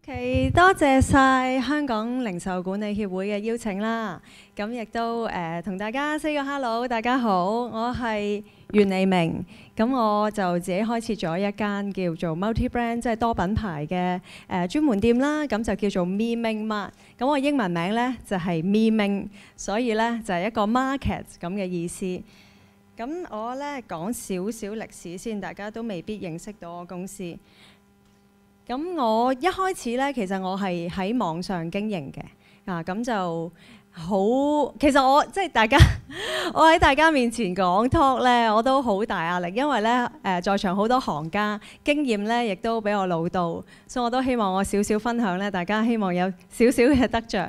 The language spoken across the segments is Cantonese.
OK，多謝晒香港零售管理協會嘅邀請啦。咁亦都同大家 say 個 hello， 大家好，我係袁利明。咁我就自己開設咗一間叫做 multi brand， 即係多品牌嘅專門店啦。咁就叫做 Me Ming Mart。咁我英文名呢就係 Me Ming， 所以呢就係一個 market 咁嘅意思。咁我呢講少少歷史先，大家都未必認識到我公司。咁我一開始呢，其實我係喺網上經營嘅，咁就好。其實我即係大家，我喺大家面前講 talk 呢，我都好大壓力，因為呢在場好多行家經驗呢，亦都比我老道，所以我都希望我少少分享呢，大家希望有少少嘅得着。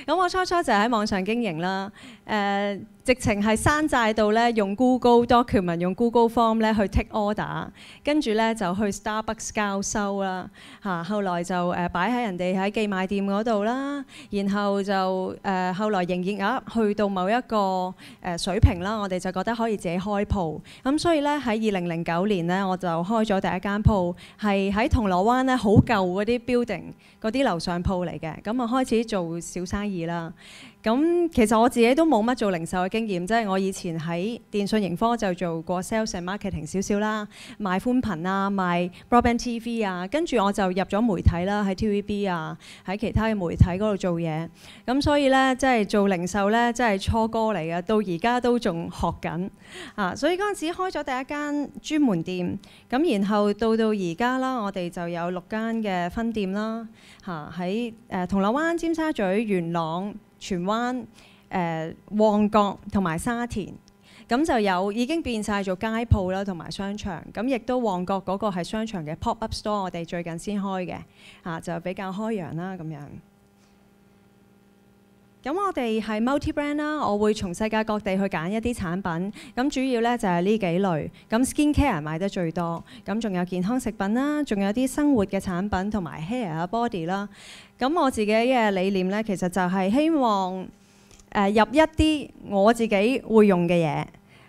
咁我初初就喺網上經營啦，直情係山寨到咧，用 Google Document、用 Google Form 咧去 take order， 跟住咧就去 Starbucks 交收啦嚇。後來就擺喺人哋喺寄賣店嗰度啦，然後就後來營業額去到某一個水平啦，我哋就覺得可以自己開鋪。咁所以咧喺2009年咧，我就開咗第一間鋪，係喺銅鑼灣咧好舊嗰啲 building 嗰啲樓上鋪嚟嘅。咁我開始做小生意啦。咁其實我自己都冇乜做零售嘅經驗，即係我以前喺電訊盈科就做過 sales and marketing 少少啦，賣寬頻啊，賣 broadband TV 啊，跟住我就入咗媒體啦，喺 TVB 啊，喺其他嘅媒體嗰度做嘢。咁所以呢，即係做零售呢，即係初哥嚟嘅，到而家都仲學緊啊。所以嗰陣時開咗第一間專門店，咁然後到而家啦，我哋就有6間嘅分店啦，喺銅鑼灣、尖沙咀、元朗、荃灣、旺角同埋沙田，咁就已經變晒做街鋪啦，同埋商場。咁亦都旺角嗰個係商場嘅 pop up store，我哋最近先開嘅，就比較開揚啦咁樣。咁我哋係 multi brand 啦，我會從世界各地去揀一啲產品，咁主要呢就係呢幾類。咁 skin care 買得最多，咁仲有健康食品啦，仲有啲生活嘅產品同埋 hair 啊 body 啦。咁我自己嘅理念呢，其實就係希望入一啲我自己會用嘅嘢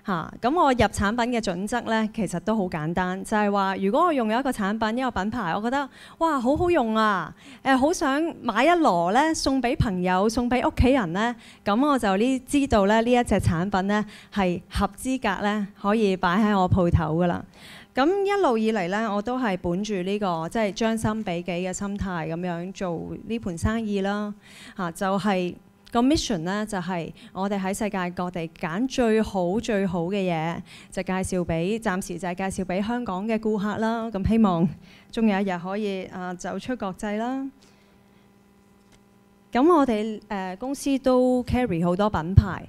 嚇。咁我入產品嘅準則呢，其實都好簡單，就係話如果我用一個產品一個品牌，我覺得哇好好用啊，好想買一籮呢送俾朋友送俾屋企人呢，咁我就知道咧呢一隻產品呢係合資格呢，可以擺喺我鋪頭噶啦。咁一路以嚟呢，我都係本住呢個即係將心比己嘅心態咁樣做呢盤生意啦。就係個 mission 呢，就係我哋喺世界各地揀最好最好嘅嘢，就介紹俾暫時就係介紹俾香港嘅顧客啦。咁希望終有一日可以走出國際啦。咁我哋公司都 carry 好多品牌。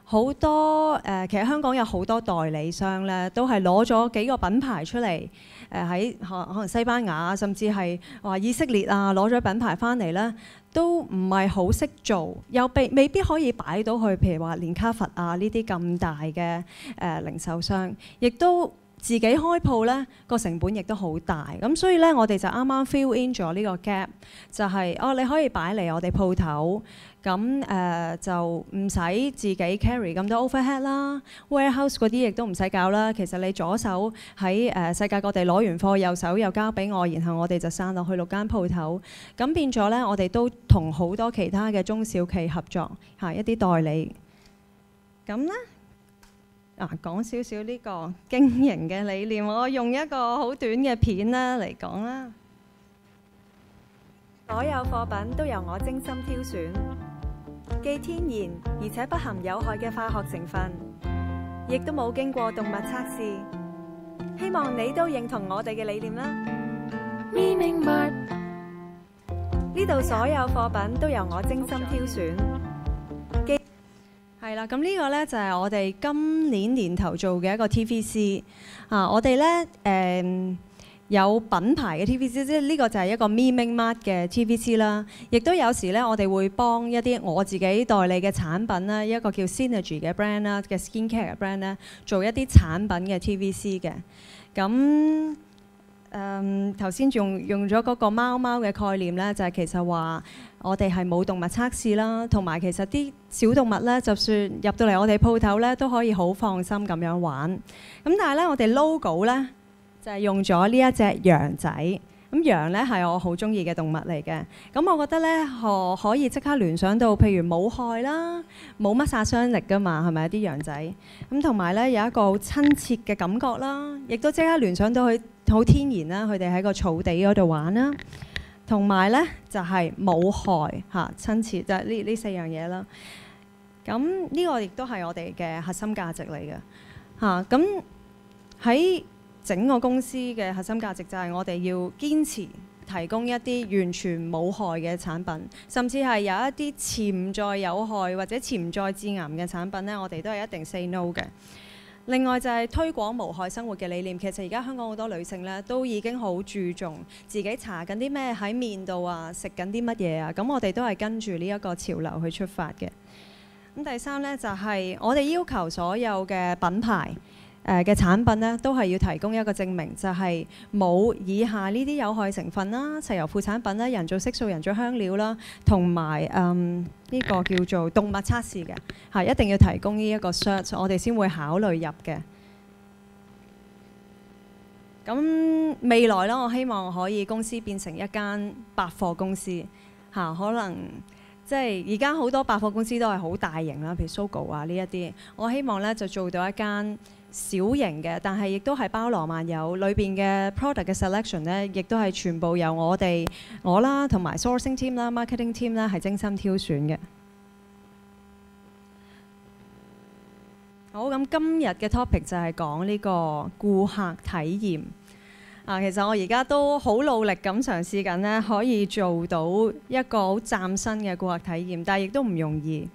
好多其實香港有好多代理商咧，都係攞咗幾個品牌出嚟，喺可能西班牙甚至係話以色列啊，攞咗品牌翻嚟咧，都唔係好識做，又未必可以擺到去，譬如話連卡佛啊呢啲咁大嘅零售商，亦都自己開鋪咧個成本亦都好大，咁所以咧我哋就啱啱 fill in 咗呢個 gap， 就係你可以擺嚟我哋鋪頭。咁就唔使自己 carry 咁多 overhead 啦 ，warehouse 嗰啲亦都唔使搞啦。其實你左手喺世界各地攞完貨，右手又交俾我，然後我哋就散落去6間鋪頭。咁變咗呢，我哋都同好多其他嘅中小企合作一啲代理。咁呢，講少少呢個經營嘅理念，我用一個好短嘅片啦嚟講啦。所有貨品都由我精心挑選，既天然而且不含有害嘅化學成分，亦都冇經過動物測試。希望你都認同我哋嘅理念啦。Me Ming Mart 呢度所有貨品都由我精心挑選。係啦，咁呢個呢，就係我哋今年年頭做嘅一個 TVC 我哋呢有品牌嘅 TVC， 即係呢個就係一個 Me Ming Mart 嘅 TVC 啦。亦都有時咧，我哋會幫一啲我自己代理嘅產品啦，一個叫 Synergy 嘅 brand 啦嘅 skin care 嘅 brand 咧，做一啲產品嘅 TVC 嘅。咁頭先用咗嗰個貓貓嘅概念咧，就係其實話我哋係冇動物測試啦，同埋其實啲小動物咧，就算入到嚟我哋鋪頭咧，都可以好放心咁樣玩。咁但係咧，我哋 logo 咧，就係用咗呢一隻羊仔咁羊咧係我好中意嘅動物嚟嘅。咁我覺得咧，可以即刻聯想到，譬如冇害啦，冇乜殺傷力噶嘛，係咪啲羊仔？咁同埋咧有一個好親切嘅感覺啦，亦都即刻聯想到佢好天然啦，佢哋喺個草地嗰度玩啦。同埋咧就係冇害嚇，親切就係呢四樣嘢啦。咁呢個亦都係我哋嘅核心價值嚟嘅嚇。咁喺整個公司嘅核心價值就係我哋要堅持提供一啲完全冇害嘅產品，甚至係有一啲潛在有害或者潛在致癌嘅產品呢，我哋都係一定 say no 嘅。另外就係推廣無害生活嘅理念，其實而家香港好多女性咧都已經好注重自己搽緊啲咩喺面度啊，食緊啲乜嘢啊，咁我哋都係跟住呢一個潮流去出發嘅。咁第三咧就係我哋要求所有嘅品牌嘅產品咧，都係要提供一個證明，就係冇以下呢啲有害成分啦、石油副產品啦、人造色素、人造香料啦，同埋呢個叫做動物測試嘅，係一定要提供呢一個 cert， 我哋先會考慮入嘅。咁未來啦，我希望可以公司變成一間百貨公司嚇，可能即係而家好多百貨公司都係好大型啦，譬如 Sogo 啊呢一啲，我希望咧就做到一間小型嘅，但係亦都係包羅萬有，裏邊嘅 product 嘅 selection 咧，亦都係全部由我啦，同埋 sourcing team 啦、marketing team 啦係精心挑選嘅。好，咁今日嘅 topic 就係講呢個顧客體驗。其實我而家都好努力咁嘗試緊咧，可以做到一個好嶄新嘅顧客體驗，但係亦都唔容易。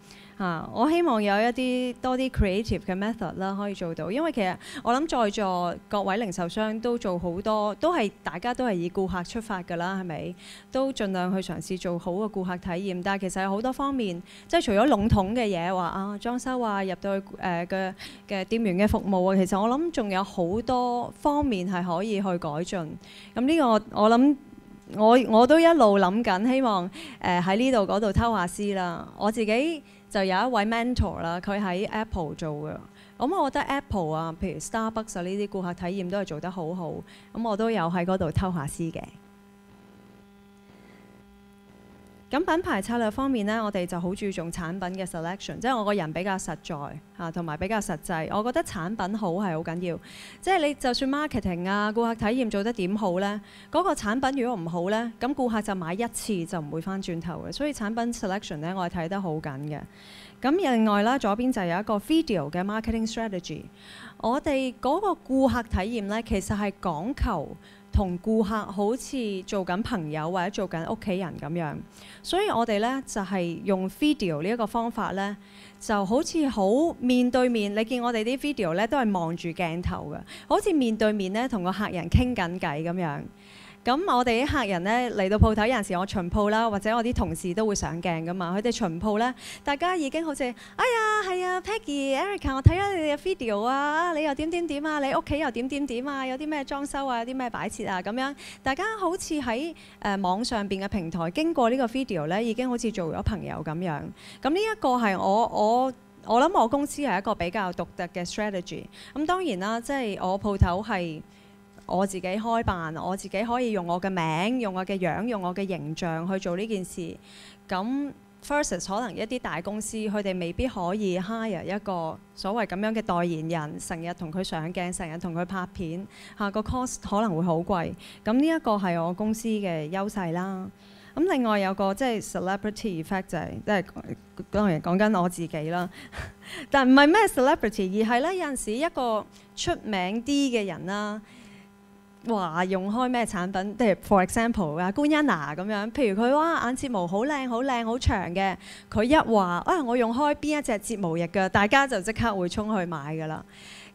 我希望有一啲多啲 creative 嘅 method 啦，可以做到。因為其實我諗在座各位零售商都做好多，大家都係以顧客出發㗎啦，係咪？都盡量去嘗試做好個顧客體驗。但係其實有好多方面，即係除咗籠統嘅嘢話裝修啊，入到去嘅店員嘅服務啊，其實我諗仲有好多方面係可以去改進。咁呢個我諗我都一路諗緊，希望喺呢度嗰度偷下師啦。我自己就有一位 mentor 啦，佢喺 Apple 做嘅。咁我覺得 Apple 啊，譬如 Starbucks 啊呢啲顧客體驗都係做得好好。咁我都有喺嗰度偷下師嘅。咁品牌策略方面呢，我哋就好注重產品嘅 selection， 即係我個人比較實在嚇，同埋比較實際。我覺得產品好係好緊要，即係你就算 marketing 啊、顧客體驗做得點好呢，嗰個產品如果唔好呢，咁顧客就買一次就唔會翻轉頭嘅。所以產品 selection 呢，我係睇得好緊嘅。咁另外啦，左邊就有一個 video 嘅 marketing strategy。我哋嗰個顧客體驗呢，其實係講求同顧客好似做緊朋友或者做緊屋企人咁樣，所以我哋呢就係用 video 呢一個方法呢，就好似好面對面。你見我哋啲 video 呢都係望住鏡頭嘅，好似面對面呢同個客人傾緊偈咁樣。咁我哋啲客人咧嚟到鋪頭，有陣時我巡鋪啦，或者我啲同事都會上鏡噶嘛。佢哋巡鋪咧，大家已經好似，哎呀，係啊 Peggy、Erica， 我睇咗你哋嘅 video 啊，你又點點點啊，你屋企又點點點啊，有啲咩裝修啊，有啲咩擺設啊，咁樣大家好似喺網上邊嘅平台經過呢個 video 咧，已經好似做咗朋友咁樣。咁呢一個係我諗我公司係一個比較獨特嘅 strategy。咁當然啦，即係我鋪頭係我自己開辦，我自己可以用我嘅名、用我嘅樣、用我嘅形象去做呢件事。咁 versus 可能一啲大公司，佢哋未必可以 hire 一個所謂咁樣嘅代言人，成日同佢上鏡，成日同佢拍片，個 cost 可能會好貴。咁呢一個係我公司嘅優勢啦。咁另外有個即係 celebrity effect 就係即係當然講緊我自己啦，但唔係咩 celebrity， 而係咧有陣時一個出名啲嘅人啦。話用開咩產品？譬如 for example 啊，官恩娜咁樣。譬如佢話眼睫毛好靚、好靚、好長嘅，佢一話我用開邊一隻睫毛液㗎，大家就即刻會衝去買㗎啦。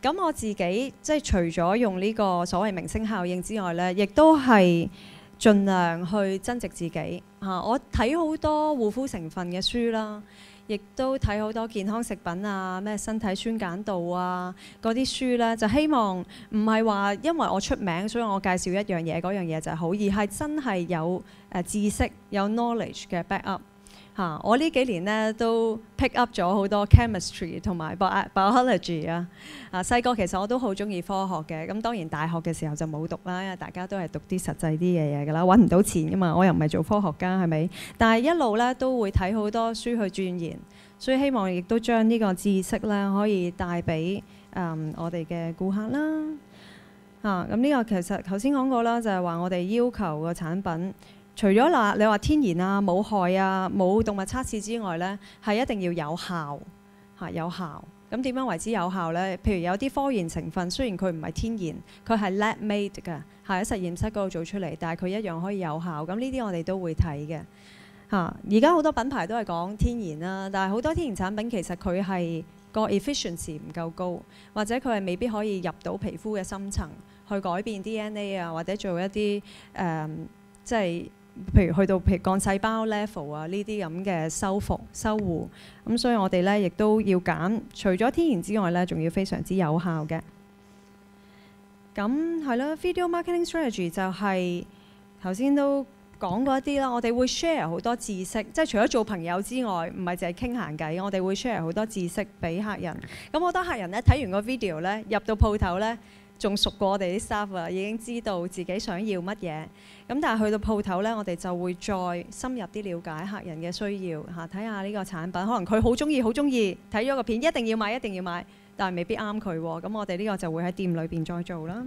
咁我自己即係除咗用呢個所謂明星效應之外呢，亦都係盡量去增值自己嚇。我睇好多護膚成分嘅書啦。亦都睇好多健康食品啊，咩身體酸鹼度啊，嗰啲書咧，就希望唔係話因為我出名，所以我介紹一樣嘢，嗰樣嘢就係好，而係真係有知識、有 knowledge 嘅 back up 我呢幾年咧都 pick up 咗好多 chemistry 同埋 biology 啊。細個其實我都好中意科學嘅，咁當然大學嘅時候就冇讀啦，因為大家都係讀啲實際啲嘅嘢㗎啦，揾唔到錢㗎嘛，我又唔係做科學家係咪？但係一路咧都會睇好多書去鑽研，所以希望亦都將呢個知識咧可以帶俾我哋嘅顧客啦。咁呢個其實頭先講過啦，就係話我哋要求個產品。除咗你話天然啊、冇害啊、冇動物測試之外咧，係一定要有效有效。咁點樣為之有效咧？譬如有啲科研成分，雖然佢唔係天然，佢係 lab made 㗎，係喺實驗室嗰度做出嚟，但係佢一樣可以有效。咁呢啲我哋都會睇嘅。而家好多品牌都係講天然啦，但係好多天然產品其實佢係個 efficiency 唔夠高，或者佢係未必可以入到皮膚嘅深層去改變 DNA 啊，或者做一啲即係。譬如去到譬如幹細胞 level 啊，呢啲咁嘅修復修護，咁所以我哋咧亦都要揀，除咗天然之外咧，仲要非常之有效嘅。咁係啦 ，video marketing strategy 就係頭先都講過一啲啦。我哋會 share 好多知識，即係除咗做朋友之外，唔係淨係傾閒偈，我哋會 share 好多知識俾客人。咁好多客人咧睇完個 video 咧，入到鋪頭咧。仲熟過我哋啲 staff 啊，已經知道自己想要乜嘢。咁但係去到鋪頭呢，我哋就會再深入啲了解客人嘅需要嚇，睇下呢個產品，可能佢好中意，睇咗個片一定要買，但係未必啱佢喎。咁我哋呢個就會喺店裏邊再做啦。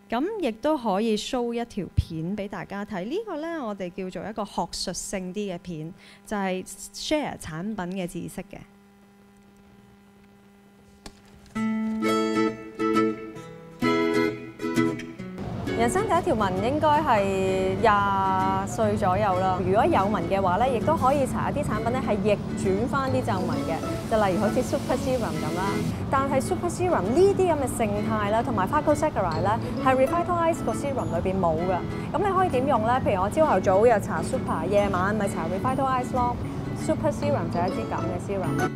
咁亦都可以 show 一條片俾大家睇。呢個呢，我哋叫做一個學術性啲嘅片，就係 share 產品嘅知識嘅。人生第一條紋應該係20歲左右啦。如果有紋嘅話咧，亦都可以搽一啲產品咧，係逆轉翻啲皺紋嘅。就例如好似 Super Serum 咁啦。但係 Super Serum 呢啲咁嘅勝肽啦，同埋 Phycosaccharide 咧，係 Revitalize 個 serum 裏邊冇㗎。咁你可以點用咧？譬如我朝頭早又搽 Super， 夜晚咪搽 Revitalize 咯。Super Serum 就係一支咁嘅 serum。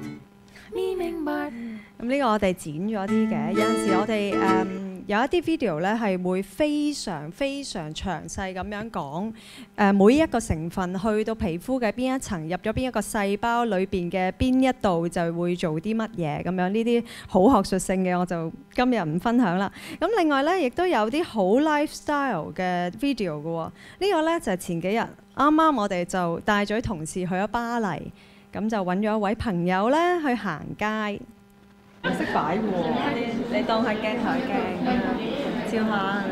咁呢個我哋剪咗啲嘅，有陣時我哋有一啲 video 咧係會非常詳細咁樣講每一個成分去到皮膚嘅邊一層，入咗邊一個細胞裏邊嘅邊一度就會做啲乜嘢咁樣。呢啲好學術性嘅我就今日唔分享啦。咁另外咧亦都有啲好 lifestyle 嘅 video 嘅喎。呢個咧就係前幾日啱啱我哋就帶咗啲同事去咗巴黎，咁就揾咗一位朋友咧去行街。我識擺喎，你當係鏡台鏡咁樣照下係咪？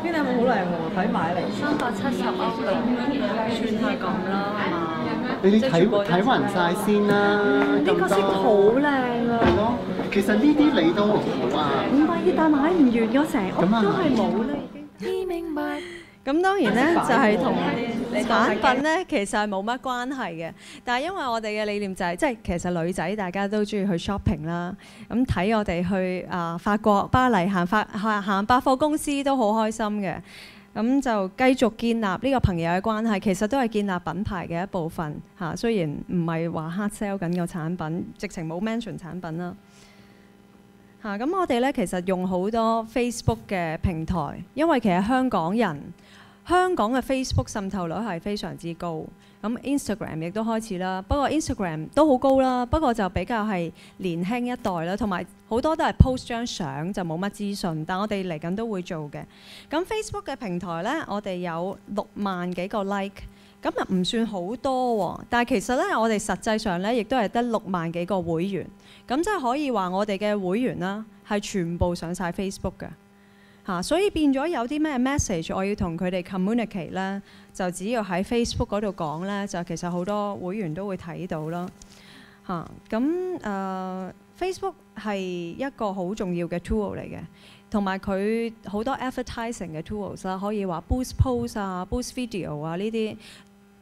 呢頂帽好靚喎，睇買嚟370歐咁，算係咁啦，係嘛？你睇勻晒先啦，呢個色好靚啊！係咯，其實呢啲你都好啊。唔係，但買唔完咗成屋都係冇啦已經。明白。咁當然咧就係同產品咧其實係冇乜關係嘅，但係因為我哋嘅理念就係即係其實女仔大家都中意去 shopping 啦，咁睇我哋去法國巴黎行百貨公司都好開心嘅，咁就繼續建立呢個朋友嘅關係，其實都係建立品牌嘅一部分嚇。雖然唔係話 hard sell 緊個產品，直情冇 mention 產品啦。咁我哋咧其實用好多 Facebook 嘅平台，因為其實香港嘅 Facebook 滲透率係非常之高，咁 Instagram 亦都開始啦。不過 Instagram 都好高啦，不過就比較係年輕一代啦，同埋好多都係 post 張相就冇乜資訊。但我哋嚟緊都會做嘅。咁 Facebook 嘅平台呢，我哋有6萬幾個 like， 咁啊唔算好多喎。但係其實呢，我哋實際上呢，亦都係得6萬幾個會員，咁即係可以話我哋嘅會員啦係全部上晒 Facebook 嘅。所以變咗有啲咩 message 我要同佢哋 communicate 咧，就只要喺 Facebook 嗰度講咧，就其實好多會員都會睇到咯。Facebook 係一個好重要嘅 tool 嚟嘅，同埋佢好多 advertising 嘅 tools 啦，可以話 boost post 啊、boost video 啊呢啲，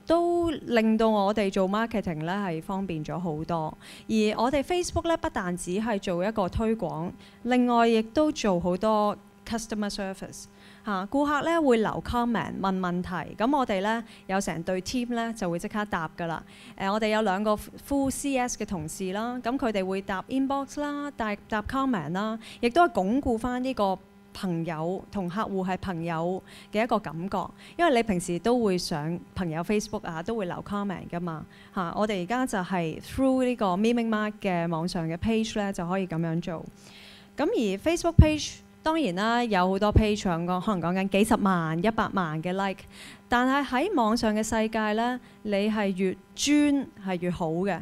都令到我哋做 marketing 咧係方便咗好多。而我哋 Facebook 咧不但只係做一個推廣，另外亦都做好多customer service 顧客咧會留 comment 問問題，咁我哋咧有成隊 team 咧就會即刻答㗎啦。我哋有2個 full CS 嘅同事啦，咁佢哋會答 inbox 啦，答 comment 啦，亦都係鞏固翻呢個朋友同客戶係朋友嘅一個感覺，因為你平時都會上朋友 Facebook 啊，都會留 comment 噶嘛嚇。我哋而家就係 through 呢個 Miming Mark 嘅網上嘅 page 咧就可以咁樣做。咁而 Facebook page 當然啦，有好多 page 可能講緊幾十萬、100萬嘅 like， 但係喺網上嘅世界咧，你係越專係越好嘅。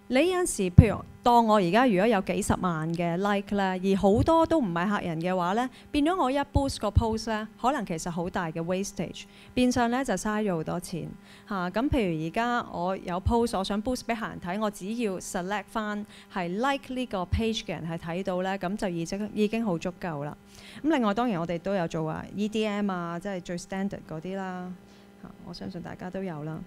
你有陣時，譬如當我而家如果有幾十萬嘅 like 咧，而好多都唔係客人嘅話咧，變咗我一 boost 個 post 咧，可能其實好大嘅 wastage， 變相咧就嘥咗好多錢嚇。咁譬如而家我有 post， 我想 boost 俾客人睇，我只要 select 翻係 like 呢個 page 嘅人係睇到咧，咁就已經好足夠啦。咁另外當然我哋都有做EDM 啊，即係最 standard 嗰啲啦嚇，我相信大家都有啦。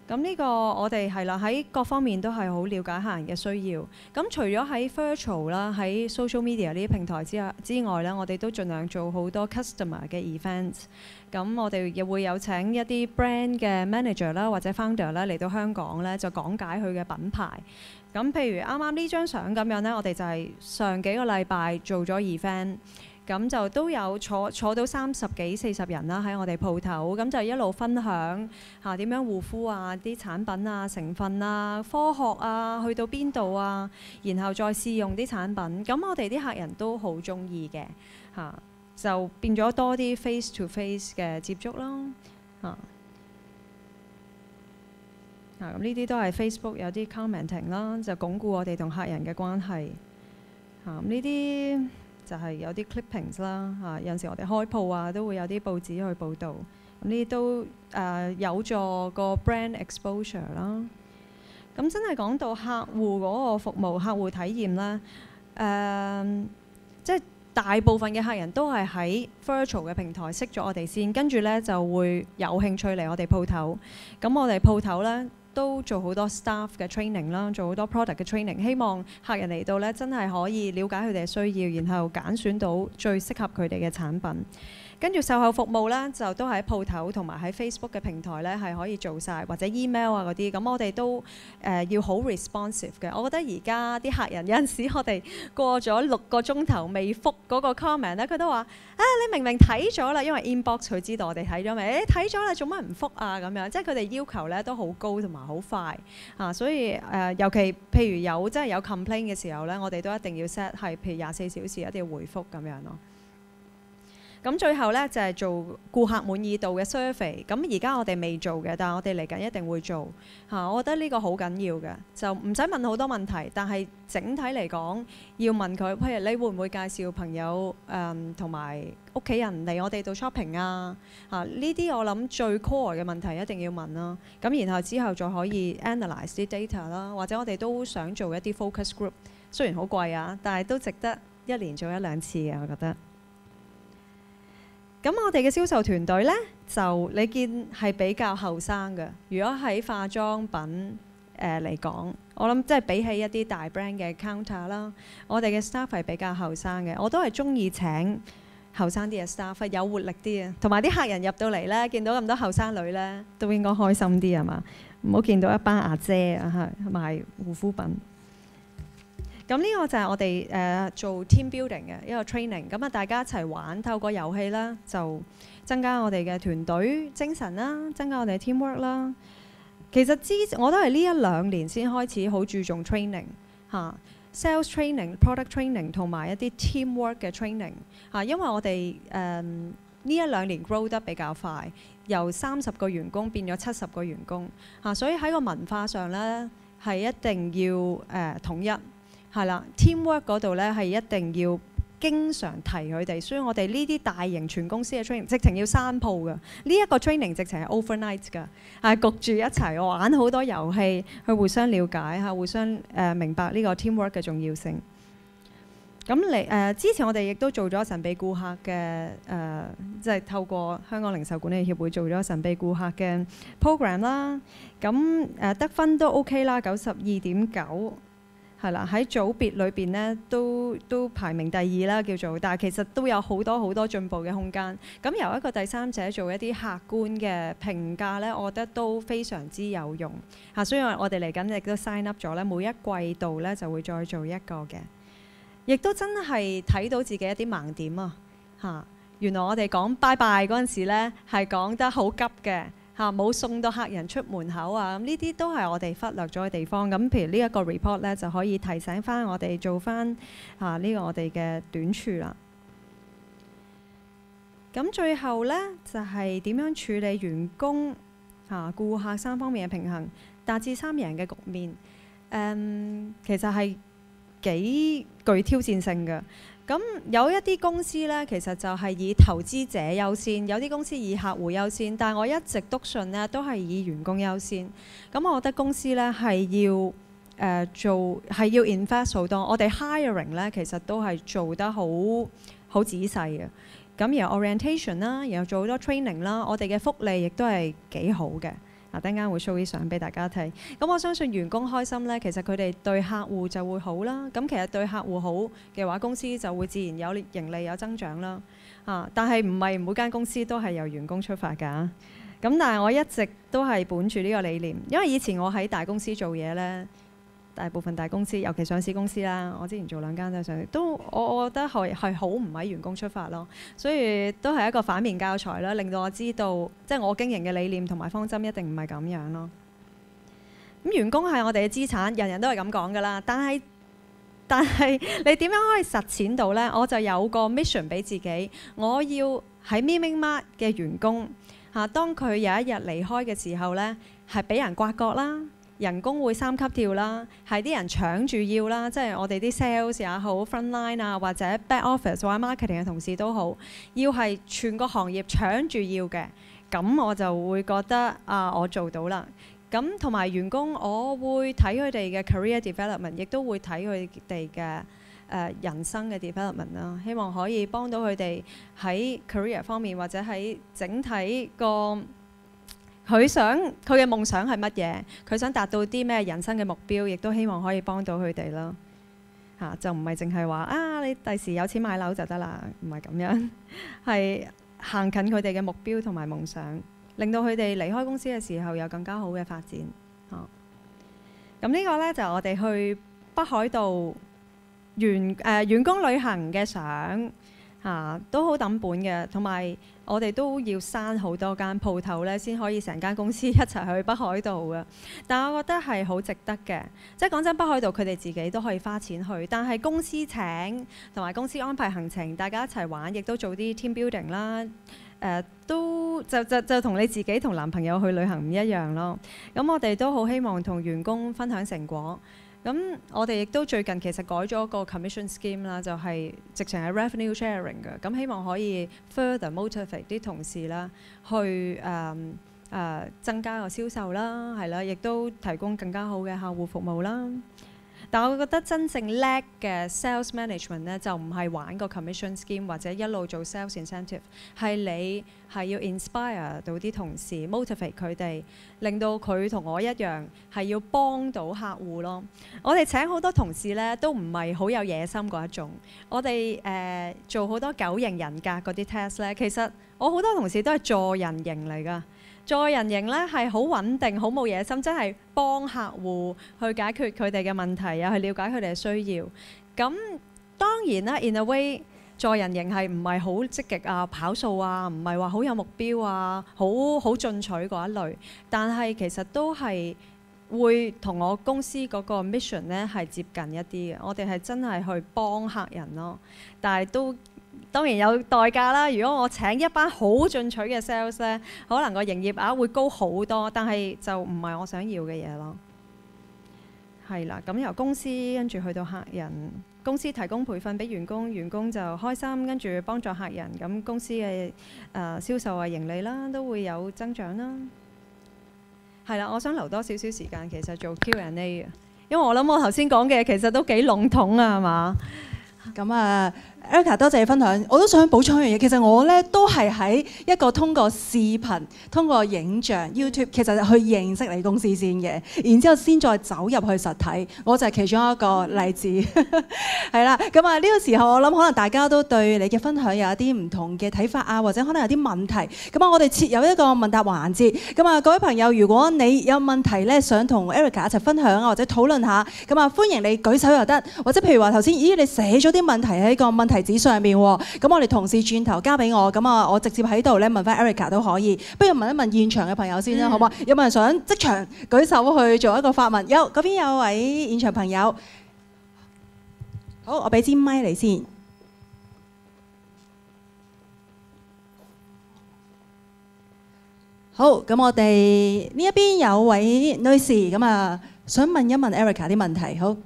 咁呢個我哋係啦，喺各方面都係好了解客人嘅需要。咁除咗喺 virtual 啦，喺 social media 呢啲平台之外咧，我哋都盡量做好多 customer 嘅 events。咁我哋亦會有請一啲 brand 嘅 manager 啦，或者 founder 啦嚟到香港咧，就講解佢嘅品牌。咁譬如啱啱呢張相咁樣咧，我哋就係上幾個禮拜做咗 event。咁就都有坐到30幾40人啦，喺我哋鋪頭，咁就一路分享嚇點樣護膚啊、啲產品啊、成分啊、科學啊，去到邊度啊，然後再試用啲產品。咁我哋啲客人都好中意嘅嚇，就變咗多啲 face to face 嘅接觸啦嚇。咁呢啲都係 Facebook 有啲 commenting 啦，就鞏固我哋同客人嘅關係嚇。呢啲就係有啲 clippings 啦嚇，有陣時我哋開鋪啊都會有啲報紙去報導，咁呢啲都有助個 brand exposure 啦。咁真係講到客戶嗰個服務、客戶體驗啦，即係大部分嘅客人都係喺 virtual 嘅平台識咗我哋先，跟住咧就會有興趣嚟我哋鋪頭。咁我哋鋪頭咧都做好多 staff 嘅 training 啦，做好多 product 嘅 training， 希望客人嚟到咧真係可以了解佢哋嘅需要，然後揀選到最適合佢哋嘅產品。跟住售後服務咧，就都喺鋪頭同埋喺 Facebook 嘅平台咧係可以做晒，或者 email 啊嗰啲。咁我哋都要好 responsive 嘅。我覺得而家啲客人有陣時，我哋過咗6個鐘頭未覆嗰個 comment 咧，佢都話：你明明睇咗啦，因為 inbox 佢知道我哋睇咗未？你睇咗啦，做乜唔覆啊？咁樣即係佢哋要求咧都好高同埋好快啊。所以尤其譬如真係有 complain 嘅時候咧，我哋都一定要 set 係譬如24小時一定要回覆咁樣咯。咁最後咧就係做顧客滿意度嘅 survey。咁而家我哋未做嘅，但係我哋嚟緊一定會做嚇。我覺得呢個好緊要嘅，就唔使問好多問題，但係整體嚟講要問佢，譬如你會唔會介紹朋友同埋屋企人嚟我哋度 shopping 啊？嚇呢啲我諗最 core 嘅問題一定要問啦。咁然後之後再可以 analyse 啲 data 啦，或者我哋都想做一啲 focus group， 雖然好貴啊，但係都值得一年做1-2次嘅，我覺得。咁我哋嘅銷售團隊呢，就你見係比較後生嘅。如果喺化妝品嚟講，我諗即係比起一啲大 brand 嘅 counter 啦，我哋嘅 staff 係比較後生嘅。我都係中意請後生啲嘅 staff， 有活力啲嘅，同埋啲客人入到嚟呢，見到咁多後生女呢，都應該開心啲係嘛？唔好見到一班阿姐啊賣護膚品。咁呢個就係我哋做 team building 嘅一個 training， 咁大家一齊玩，透過遊戲啦，就增加我哋嘅團隊精神啦，增加我哋 teamwork 啦。其實我都係呢1-2年先開始好注重 training 嚇，sales training、product training 同埋一啲 teamwork 嘅 training 嚇，因為我哋呢1-2年 grow 得比較快，由30個員工變咗70個員工嚇，所以喺個文化上咧係一定要統一。係啦 ，teamwork 嗰度咧係一定要經常提佢哋，所以我哋呢啲大型全公司嘅 training 直情要閂鋪㗎。呢一個 training 直情係 overnight 㗎，係焗住一齊玩好多遊戲，去互相了解嚇，互相明白呢個 teamwork 嘅重要性。咁之前我哋亦都做咗神秘顧客嘅即係透過香港零售管理協會做咗神秘顧客嘅 program 啦。咁得分都 OK 啦，92.9。係啦，喺組別裏邊咧都排名第2啦，叫做，但係其實都有好多進步嘅空間。咁由一個第三者做一啲客觀嘅評價咧，我覺得都非常之有用嚇。所以我哋嚟緊亦都 sign up 咗咧，每一季度咧就會再做一個嘅，亦都真係睇到自己一啲盲點啊！嚇。原來我哋講拜拜嗰陣時咧，係講得好急嘅嚇，冇送到客人出門口啊。咁呢啲都係我哋忽略咗嘅地方。咁譬如呢一個 report 咧，就可以提醒翻我哋做翻呢個我哋嘅短處啦。咁最後咧就係點樣處理員工顧客三方面嘅平衡，達至三贏嘅局面。其實係幾具挑戰性嘅。咁有一啲公司呢，其實就係以投資者優先；有啲公司以客戶優先。但係我一直篤信呢，都係以員工優先。咁我覺得公司呢係要係要 invest 好多。我哋 hiring 呢，其實都係做得好仔細嘅。咁然後 orientation 啦，然後做好多 training 啦。我哋嘅福利亦都係幾好嘅。嗱，等間會 show 啲相俾大家睇。咁我相信員工開心呢，其實佢哋對客戶就會好啦。咁其實對客戶好嘅話，公司就會自然有盈利有增長啦。但係唔係每間公司都係由員工出發㗎。咁但係我一直都係本住呢個理念，因為以前我喺大公司做嘢呢，大部分大公司，尤其上市公司啦，我之前做2間都係上市，我覺得係好唔喺員工出發咯，所以都係一個反面教材啦，令到我知道即係我經營嘅理念同埋方針一定唔係咁樣咯。咁員工係我哋嘅資產，人人都係咁講㗎啦。但係你點樣可以實踐到呢？我就有個 mission 俾自己，我要喺 MeMingMart 嘅員工當佢有一日離開嘅時候呢，係俾人刮角啦。人工會3級跳啦，係啲人搶住要啦，即係我哋啲 sales 也好 frontline 啊，或者 back office 或者 marketing 嘅同事都好，要係全個行業搶住要嘅，咁我就會覺得我做到啦。咁同埋員工，我會睇佢哋嘅 career development， 亦都會睇佢哋嘅人生嘅 development 啦。希望可以幫到佢哋喺 career 方面，或者喺整體個佢嘅夢想係乜嘢？佢想達到啲咩人生嘅目標？亦都希望可以幫到佢哋啦。就唔係淨係話你第時有錢買樓就得啦，唔係咁樣，係行近佢哋嘅目標同埋夢想，令到佢哋離開公司嘅時候有更加好嘅發展。咁呢個呢，就我哋去北海道員工旅行嘅相。都好抌本嘅，同埋我哋都要閂好多間鋪頭咧，先可以成間公司一齊去北海道嘅。但係我覺得係好值得嘅，即係講真，北海道佢哋自己都可以花錢去，但係公司請同埋公司安排行程，大家一齊玩，亦都做啲 team building 啦。都就同你自己同男朋友去旅行唔一樣咯。咁我哋都好希望同員工分享成果。咁我哋亦都最近其實改咗個 commission scheme 啦，就係直情係 revenue sharing 嘅。咁希望可以 further motivate 啲同事啦，去增加個銷售啦，係啦，亦都提供更加好嘅客戶服務啦。但我覺得真正叻嘅 sales management 咧，就唔係玩個 commission scheme 或者一路做 sales incentive， 係你係要 inspire 到啲同事 ，motivate 佢哋，令到佢同我一樣係要幫到客戶咯。我哋請好多同事咧，都唔係好有野心嗰一種。我哋做好多9型人格嗰啲 test 咧，其實我好多同事都係助人型嚟㗎。助人型咧係好穩定、好冇野心，真係幫客戶去解決佢哋嘅問題啊，去了解佢哋嘅需要。咁當然啦 ，in a way， 助人型係唔係好積極啊、跑數啊，唔係話好有目標啊、好進取嗰一類。但係其實都係會同我公司嗰個 mission 咧係接近一啲嘅。我哋係真係去幫客人咯，但係都當然有代價啦。如果我請一班好進取嘅 sales 咧，可能個營業額會高好多，但係就唔係我想要嘅嘢咯。係啦，咁由公司跟住去到客人，公司提供培訓俾員工，員工就開心，跟住幫助客人，咁公司嘅銷售啊、盈利啦都會有增長啦。係啦，我想留多少少時間其實做 Q&A 嘅，因為我諗我頭先講嘅其實都幾籠統啊，係嘛？咁Erica 多謝你分享，我都想補充一樣嘢。其實我咧都係喺一個通過視頻、通過影像 YouTube， 其實去認識你公司先嘅，然之後先再走入去實體。我就係其中一個例子，係啦。咁呢個時候我諗可能大家都對你嘅分享有一啲唔同嘅睇法啊，或者可能有啲問題。咁我哋設有一個問答環節。咁各位朋友，如果你有問題咧，想同 Erica 一齊分享啊，或者討論下，咁歡迎你舉手又得，或者譬如話頭先，咦你寫咗啲啲問題喺個問題紙上面喎。咁我哋同事轉頭交俾我，咁啊我直接喺度咧問翻 Erica 都可以。不如問一問現場嘅朋友先啦，好唔好？有冇人想即場舉手去做一個發問？有，嗰邊有位現場朋友。好，我俾支咪你先。好，咁我哋呢一邊有位女士，咁啊想問一問 Erica 啲問題。好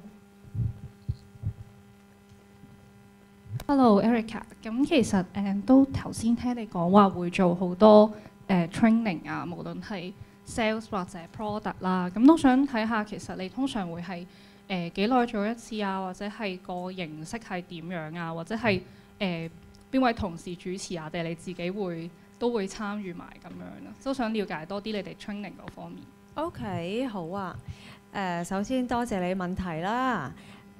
，Hello Erica， 咁其實都頭先聽你講話會做好多training 啊，無論係 sales 或者 product 啦，咁都想睇下其實你通常會係幾耐做一次啊，或者係個形式係點樣啊，或者係邊位同事主持啊，定係你自己都會參與埋咁樣啦，都想了解多啲你哋 training 嗰方面。OK， 好啊。首先多謝你問題啦。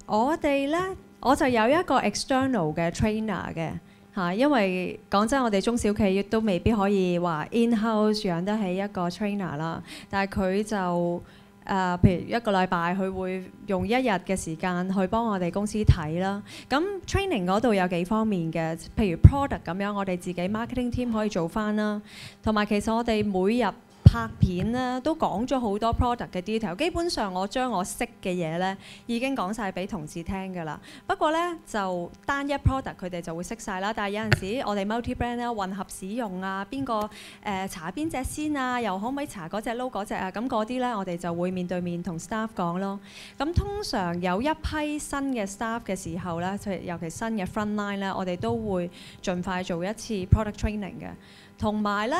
我哋呢，我就有一個 external 嘅 trainer 嘅嚇，因為講真，我哋中小企都未必可以話 in-house 養得起一個 trainer 啦。但係佢就譬如一個禮拜，佢會用1日嘅時間去幫我哋公司睇啦。咁 training 嗰度有幾方面嘅，譬如 product 咁樣，我哋自己 marketing team 可以做翻啦。同埋其實我哋每日拍片咧都講咗好多 product 嘅 detail， 基本上我將我識嘅嘢咧已經講晒俾同事聽㗎啦。不過咧就單一 product 佢哋就會識晒啦，但係有陣時我哋 multi brand 咧混合使用啊，邊個搽邊隻先啊，又可唔可以搽嗰隻撈嗰隻啊？咁嗰啲咧我哋就會面對面同 staff 講咯。咁通常有一批新嘅 staff 嘅時候咧，尤其新嘅 frontline 咧，我哋都會盡快做一次 product training 嘅。同埋咧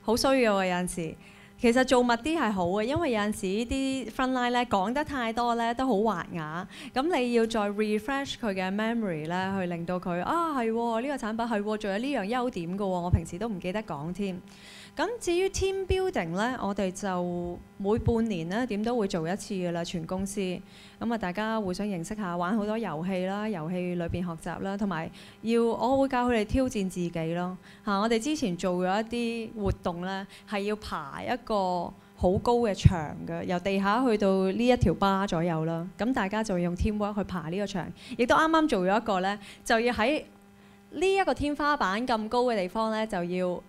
好需要嘅有陣時。其實做密啲係好嘅，因為有陣時啲 frontline 咧講得太多咧都好滑啞，咁你要再 refresh 佢嘅 memory 咧，去令到佢係喎，呢個產品係喎，仲有呢樣優點嘅喎，我平時都唔記得講添。咁至於 team building 咧，我哋就每半年咧點都會做一次嘅啦，全公司。咁啊，大家互相認識下，玩好多遊戲啦，遊戲裏邊學習啦，同埋我會教佢哋挑戰自己咯。我哋之前做咗一啲活動咧，係要爬一個好高嘅牆嘅，由地下去到呢一條巴左右啦。咁大家就用 teamwork 去爬呢個牆，亦都啱啱做咗一個咧，就要喺呢一個天花板咁高嘅地方咧，就要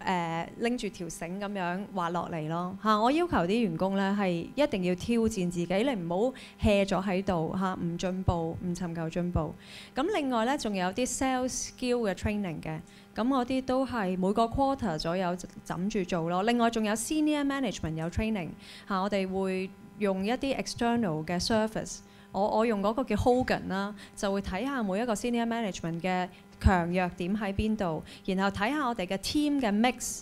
拎住條繩咁樣滑落嚟咯嚇！我要求啲員工咧係一定要挑戰自己，你唔好 hea 咗喺度嚇，唔進步，唔尋求進步。咁另外咧，仲有啲 sales skill 嘅 training 嘅，咁嗰啲都係每個 quarter 左右枕住做咯。另外仲有 senior management 有 training 嚇，我哋會用一啲 external 嘅 service。我用嗰個叫 Hogan 啦，就會睇下每一個 senior management 嘅強弱點喺邊度，然後睇下我哋嘅 team 嘅 mix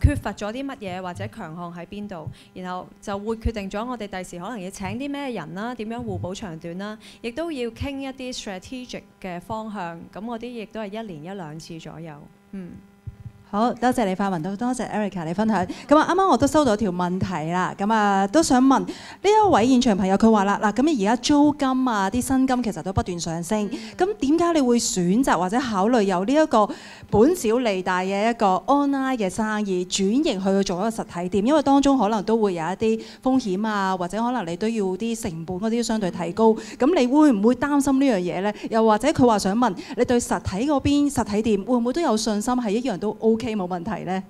缺乏咗啲乜嘢或者強項喺邊度，然後就會決定咗我哋第時可能要請啲咩人啦，點樣互補長短啦，亦都要傾一啲 strategic 嘅方向，咁嗰啲亦都係1年1-2次左右。好多謝你發問，都多謝 Erica 你分享。咁啊，啱啱我都收到條問題啦，咁啊都想問呢一位現場朋友，佢話啦嗱，咁而家租金啊啲薪金其實都不斷上升，咁點解你會選擇或者考慮有呢一個本小利大嘅一個 online 嘅生意轉型去做一個實體店？因為當中可能都會有一啲風險啊，或者可能你都要啲成本嗰啲相對提高，咁你會唔會擔心呢樣嘢呢？又或者佢話想問你對實體嗰邊實體店會唔會都有信心係一樣都 OK 冇問題呢？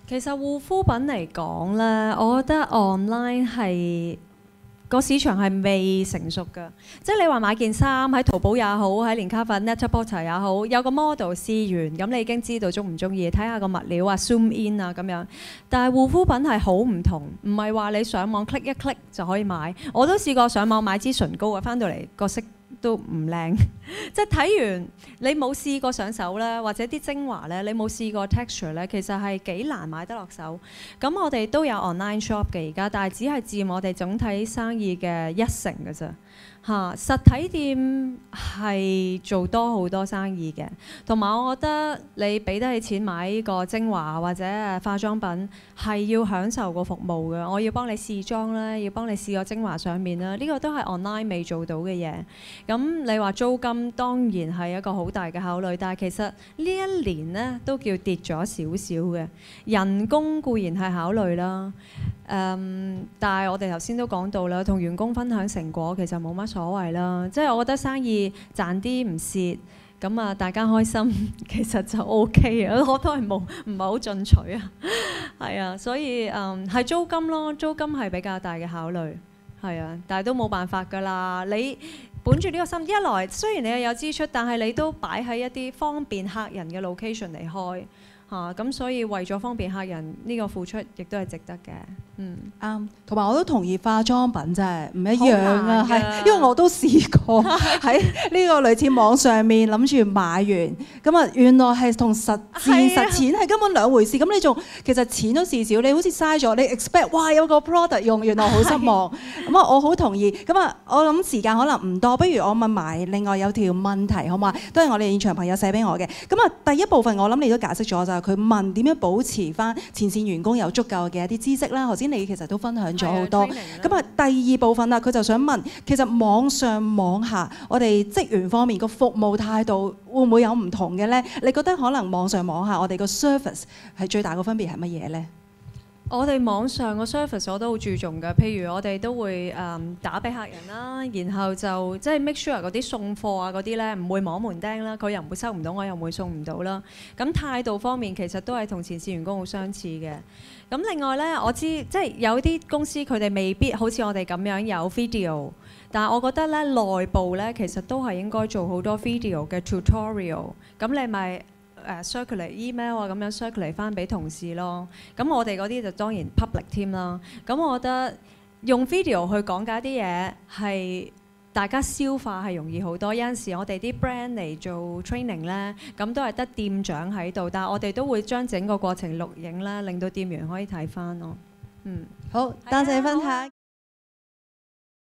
其實護膚品嚟講咧，我覺得 online 係個市場係未成熟㗎。即係你話買件衫喺淘寶也好，喺連卡佛 Net-a-Porter 也好，有個 model 試完，咁你已經知道中唔中意，睇下個物料啊、zoom in 啊咁樣。但係護膚品係好唔同，唔係話你上網 click 一 click 就可以買。我都試過上網買支唇膏啊，翻到嚟個色都唔靚，即係睇完你冇試過上手咧，或者啲精華咧，你冇試過 texture 咧，其實係幾難買得落手。咁我哋都有 online shop 嘅而家，但係只係佔我哋總體生意嘅1成㗎咋。實體店係做多好多生意嘅，同埋我覺得你俾得起錢買呢個精華或者化妝品，係要享受個服務嘅。我要幫你試妝啦，要幫你試個精華上面啦，呢個都係 online 未做到嘅嘢。咁咁你話租金當然係一個好大嘅考慮，但係其實呢一年呢都叫跌咗少少嘅。人工固然係考慮啦，但係我哋頭先都講到啦，同員工分享成果其實冇乜所謂啦。即係我覺得生意賺啲唔蝕，咁啊大家開心其實就 OK 啊。我都係唔係好進取啊，係啊，所以係租金咯，租金係比較大嘅考慮，係啊，但係都冇辦法㗎啦。你本住呢個心，一來雖然你又有支出，但係你都擺喺一啲方便客人嘅 location 嚟開嚇，咁所以為咗方便客人呢個付出，亦都係值得嘅。啱，同埋我都同意化妝品真係唔一樣啊，好難㗎係因為我都試過喺呢個類似網上面諗住買完，咁啊原來係同實踐係根本兩回事。咁你仲其實錢都事少，你好似嘥咗，你 expect 哇有個 product 用，原來好失望。咁啊我好同意。咁啊我諗時間可能唔多，不如我問埋另外有條問題好嘛？都係我哋現場朋友寫俾我嘅。咁啊第一部分我諗你都解釋咗，就係佢問點樣保持翻前線員工有足夠嘅一啲知識啦。頭先你其實都分享咗好多。咁啊第二部分啦，佢就想問，其實網上網下我哋職員方面個服務態度會唔會有唔同嘅呢？你覺得可能網上網下我哋個 service 係最大個分別係乜嘢呢？我哋網上個 service 我都好注重㗎，譬如我哋都會打俾客人啦，然後就即係 make sure 嗰啲送貨啊嗰啲咧唔會摸門釘啦，佢又唔會收唔到，我又唔會送唔到啦。咁態度方面其實都係同前線員工好相似嘅。咁另外咧，我知即係有啲公司佢哋未必好似我哋咁樣有 video， 但係我覺得咧內部咧其實都係應該做好多 video 嘅 tutorial。咁你咪circulate email 啊，咁樣 circulate 翻俾同事咯。咁我哋嗰啲就當然 public 添啦。咁我覺得用 video 去講解啲嘢係大家消化係容易好多。有陣時我哋啲 brand 嚟做 training 咧，咁都係得店長喺度，但係我哋都會將整個過程錄影啦，令到店員可以睇翻咯。好，多謝分享。